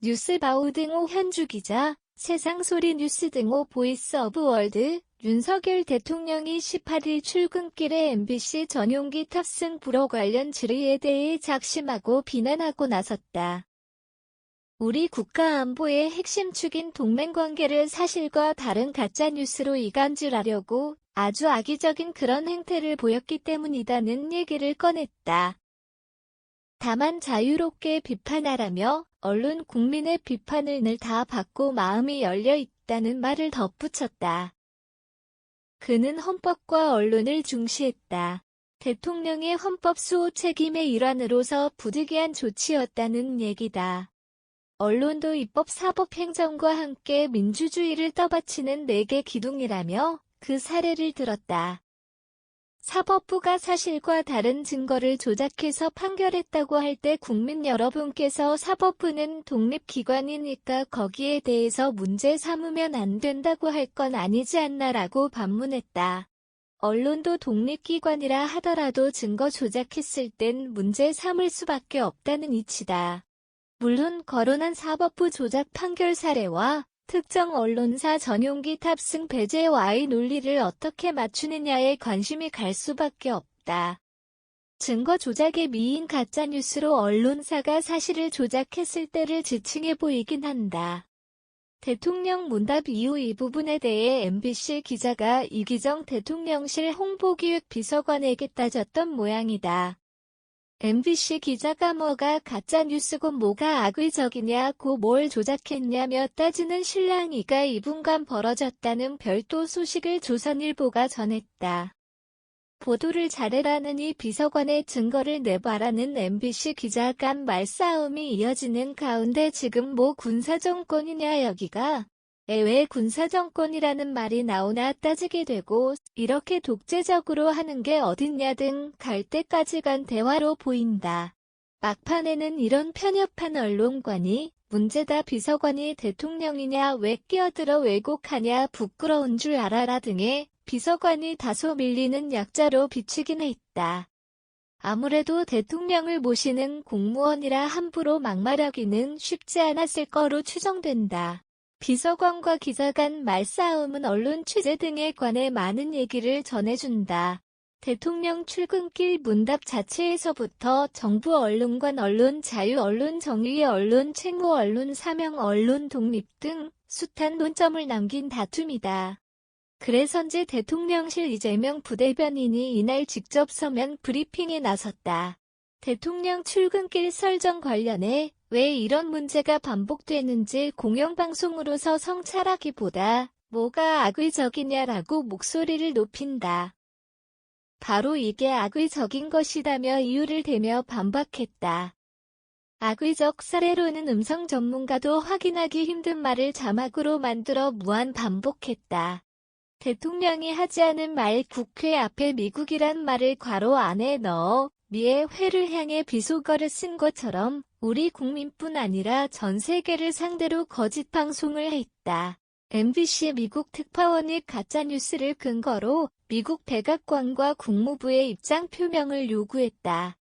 뉴스바우 등호 현주 기자, 세상소리 뉴스 등호 보이스 오브 월드, 윤석열 대통령이 18일 출근길에 MBC 전용기 탑승 불허 관련 질의에 대해 작심하고 비난하고 나섰다. 우리 국가 안보의 핵심 축인 동맹관계를 사실과 다른 가짜뉴스로 이간질하려고 아주 악의적인 그런 행태를 보였기 때문이다는 얘기를 꺼냈다. 다만 자유롭게 비판하라며 언론 국민의 비판을 늘 다 받고 마음이 열려 있다는 말을 덧붙였다. 그는 헌법과 언론을 중시했다. 대통령의 헌법 수호 책임의 일환으로서 부득이한 조치였다는 얘기다. 언론도 입법, 사법, 행정과 함께 민주주의를 떠받치는 4개 기둥이라며 그 사례를 들었다. 사법부가 사실과 다른 증거를 조작해서 판결했다고 할 때 국민 여러분께서 사법부는 독립기관이니까 거기에 대해서 문제 삼으면 안 된다고 할 건 아니지 않나라고 반문했다. 언론도 독립기관이라 하더라도 증거 조작했을 땐 문제 삼을 수밖에 없다는 이치다. 물론 거론한 사법부 조작 판결 사례와 특정 언론사 전용기 탑승 배제와의 논리를 어떻게 맞추느냐에 관심이 갈 수밖에 없다. 증거 조작의 미인 가짜뉴스로 언론사가 사실을 조작했을 때를 지칭해 보이긴 한다. 대통령 문답 이후 이 부분에 대해 MBC 기자가 이기정 대통령실 홍보기획 비서관에게 따졌던 모양이다. MBC 기자가 뭐가 가짜뉴스고 뭐가 악의적이냐고 뭘 조작했냐며 따지는 실랑이가 2분간 벌어졌다는 별도 소식을 조선일보가 전했다. 보도를 잘해라느니 비서관의 증거를 내봐라는 MBC 기자 간 말싸움이 이어지는 가운데 지금 뭐 군사정권이냐 여기가 왜 군사정권이라는 말이 나오나 따지게 되고 이렇게 독재적으로 하는 게 어딨냐 등 갈 때까지 간 대화로 보인다. 막판에는 이런 편협한 언론관이 문제다 비서관이 대통령이냐 왜 끼어들어 왜곡하냐 부끄러운 줄 알아라 등의 비서관이 다소 밀리는 약자로 비추긴 했다. 아무래도 대통령을 모시는 공무원이라 함부로 막말하기는 쉽지 않았을 거로 추정된다. 비서관과 기자 간 말싸움은 언론 취재 등에 관해 많은 얘기를 전해준다. 대통령 출근길 문답 자체에서부터 정부 언론관, 언론 자유, 언론 정의, 언론 책무, 언론 사명, 언론 독립 등 숱한 논점을 남긴 다툼이다. 그래서인지 대통령실 이재명 부대변인이 이날 직접 서면 브리핑에 나섰다. 대통령 출근길 설정 관련해 왜 이런 문제가 반복되는지 공영방송으로서 성찰하기보다 뭐가 악의적이냐라고 목소리를 높인다. 바로 이게 악의적인 것이다며 이유를 대며 반박했다. 악의적 사례로는 음성 전문가도 확인하기 힘든 말을 자막으로 만들어 무한 반복했다. 대통령이 하지 않은 말 국회 앞에 미국이란 말을 괄호 안에 넣어 미의 회를 향해 비속어를 쓴 것처럼 우리 국민뿐 아니라 전 세계를 상대로 거짓 방송을 했다. MBC 미국 특파원이 가짜뉴스를 근거로 미국 백악관과 국무부의 입장 표명을 요구했다.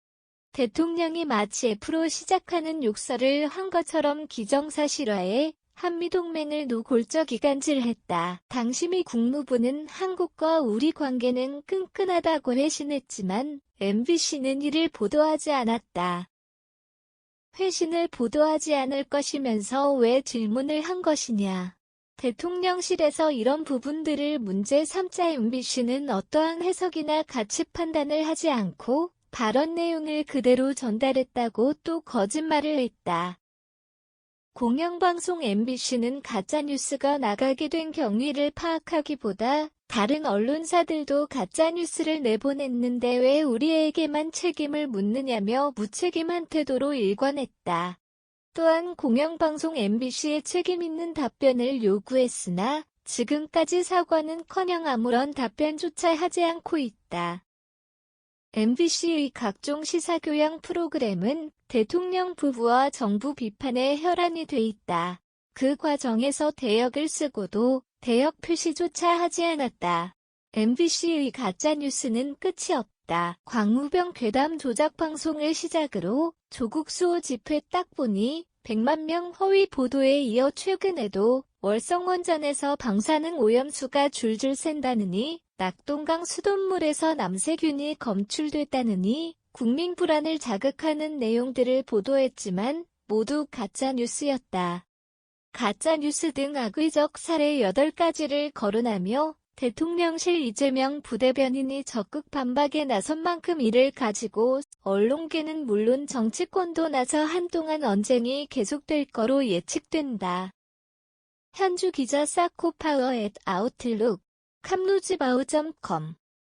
대통령이 마치 F로 시작하는 욕설을 한 것처럼 기정사실화해 한미동맹을 노골적 이간질했다. 당시 미 국무부는 한국과 우리 관계는 끈끈하다고 회신했지만 MBC는 이를 보도하지 않았다. 회신을 보도하지 않을 것이면서 왜 질문을 한 것이냐. 대통령실에서 이런 부분들을 문제 삼자 MBC는 어떠한 해석이나 가치 판단을 하지 않고 발언 내용을 그대로 전달했다고 또 거짓말을 했다. 공영방송 MBC는 가짜뉴스가 나가게 된 경위를 파악하기보다 다른 언론사들도 가짜뉴스를 내보냈는데 왜 우리에게만 책임을 묻느냐며 무책임한 태도로 일관했다. 또한 공영방송 MBC에 책임 있는 답변을 요구했으나 지금까지 사과는커녕 아무런 답변조차 하지 않고 있다. MBC의 각종 시사교양 프로그램은 대통령 부부와 정부 비판에 혈안이 돼 있다. 그 과정에서 대역을 쓰고도 대역 표시조차 하지 않았다. MBC의 가짜뉴스는 끝이 없다. 광우병 괴담 조작 방송을 시작으로 조국 수호 집회 딱 보니 100만 명 허위 보도에 이어 최근에도 월성원전에서 방사능 오염수가 줄줄 샌다느니, 낙동강 수돗물에서 남세균이 검출됐다느니 국민 불안을 자극하는 내용들을 보도했지만 모두 가짜뉴스였다. 가짜뉴스 등 악의적 사례 8가지를 거론하며 대통령실 이재명 부대변인이 적극 반박에 나선 만큼 이를 가지고 언론계는 물론 정치권도 나서 한동안 언쟁이 계속될 거로 예측된다. 현주 기자 사코파워 @아웃룩, 캄루즈바우.com